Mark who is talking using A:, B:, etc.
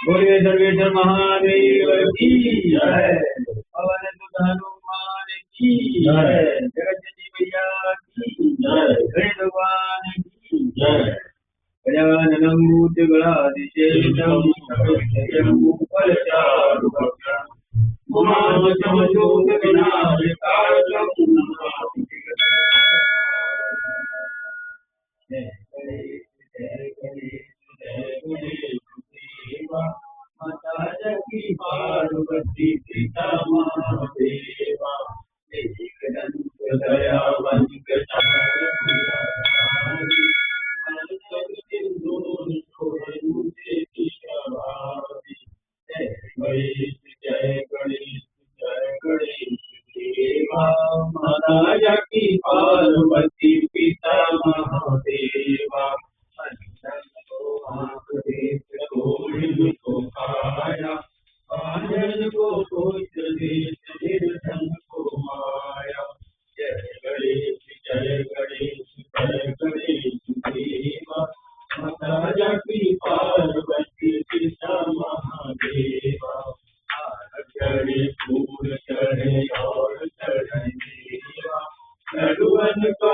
A: बोलिए सर्वेश्वर महादेव की जय। पवन सुत हनुमान की जय। जगत मैया की जय। गणेश भगवान की जय। गजाननं भूतगणाधिसेवितं सर्वैश्वर्यभूषणचारुभक्षणं उमामहामस्तकविनाशकारकं नमामि जय गणेश जय गणेश जय गणेश देवा माता जगती पार्वती पिता महादेवा एकदंत दयावंत चार भुजाधारी सिंधु मुझे किशोरी जय गणेश जय गणेश जय गणेश देवा माता जगती पार्वती पिता महादेवा आनंद को सोच देश निर्धन को माया जय गणेश जय गणेश जय गणेश देवा माता जगती पार्वती पिता महादेवा चढ़े फूल चढ़े और चढ़े देवा लडुअन को